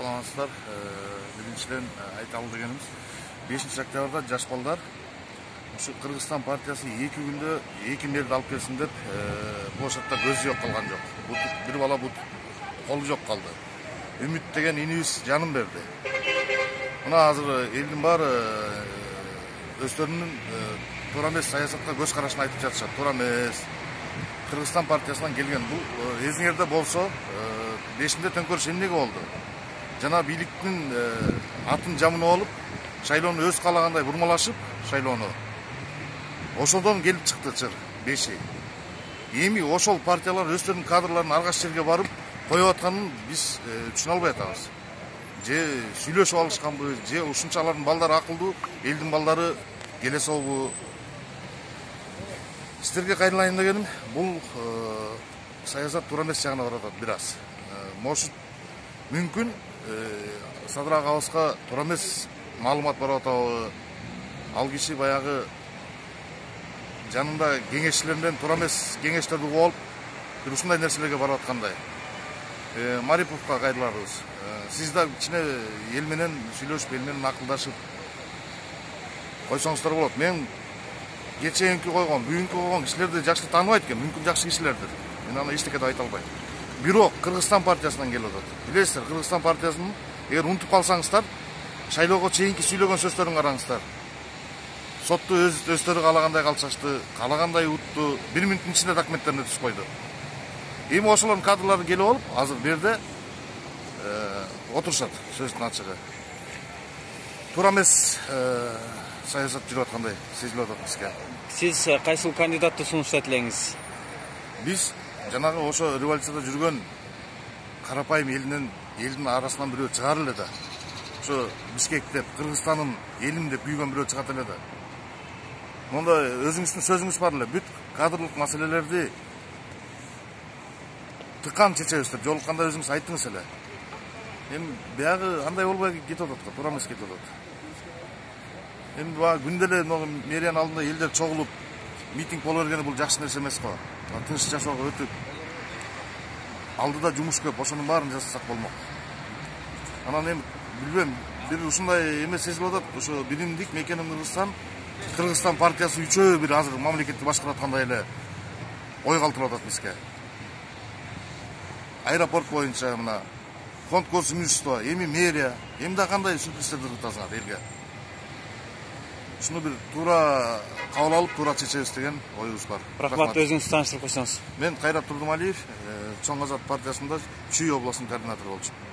саламатсыздар. Биринчиден айталы дегенimiz 5-октябрда жаш балдар ушу Кыргызстан партиясы 2 күндө 2 мэрди алып келсин деп площадта көз жок калган жок. Бир бала бут колу жок калды. Үмүт деген инибиз жанын берди. Мына азыр элдин баары өздөрүнүн туура эмес саясатка көз карашын айтып жатышат. Туура эмес. Кыргызстан партиясынан келген бул эзиңерде болсо 5-нде төңкөрүш эмнеге болду? Жана бийликтин атын жамынып алып, шайлоону өз каалагандай бурмалашып, шайлоону ошодон келип чыкты чыр 5-и. Эми ошол партиялар өздөрүнүн кадрларын аргаш жерге барып коюп атканын биз түшүнө албай атабыз. Же сүйлөшүп алышканбы, же ушунчалардын балдары акылдуу, элдин балдары келесобу? Сиздерге кайрылайын дегеним, бул саясат туура эмес жагына барып атат бир аз. Может, мүмкүн Садыр агабызга туура эмес маалымат барып атабы? Ал киши баягы жанында кеңешчилерден туура эмес кеңештерди угуп алып, бир ушундай нерселерге барып аткандай. Мариповго кайрылабыз. Сиз да кичине эл менен сүйлөшүп, эл менен акылдашып койсоңуздар болот. Мен кечээинки койгон, бүгүнкү койгон кишилерди жакшы тааныбайт экен, мүмкүн жакшы кишилердир. Мен аны эчтеке деп айта албайм. Бирок Кыргызстан партиясынан келип атат. Билесиздер, Кыргызстан партиясынын эгер унутуп калсаңыздар, шайлоого чейинки сүйлөгөн сөздөрүн караңыздар. Сотту өздөрү каалагандай калчашты, каалагандай утту, 1 мүнөттүн ичинде документтерине түзүп койду. Эми ошолордун кадрлары келип алып, азыр берде отурушат сөздүн ачыгы. Туура эмес саясат жүрүп аткандай сезилип атат бизге. Сиз кайсыл кандидатты сунуштайт элеңиз? Биз жанагы ошо революцияда жүргөн карапайым элдин арасынан бирөө чыгар эле да. Ошо Бишкек деп, Кыргызстаным, элим деп күйгөн бирөө чыгат эле да. Монда өзүңүздүн сөзүңүз бар эле, бүт кадрлык маселелерди тыкан чечебиз деп жолукканда өзүңүз айттыңыз эле. Эми биягы андай болбой кетип атат го, туура эмес кетип атат. Эми күндө эле мэриянын алдында элдер чогулуп митинг боло бергени бул жакшы нерсе эмес го. Тынч жашоого өтүп алдыда жумуш көп, ошонун баарын жасасак болмок. Анан эми билбейм, бир ушундай эме сезилип атат, ошо биримдик мекеним Кыргызстан партиясы үчөө бир азыр мамлекетти башкарып аткандай эле ой калтырып атат бизге. Аэропорт боюнча мына фонд госимущество, эми мэрия, эми да кандай сюрпризтерди кыласыңар элге. Шуну бир туура кабыл алып, туура чечебиз деген оюбуз бар. Рахмат, өзүңүз тааныштырып койсоңуз. Мен Кайрат Турдумалиев, Чоң Азат партиясында Чүй областынын координатору болчумун.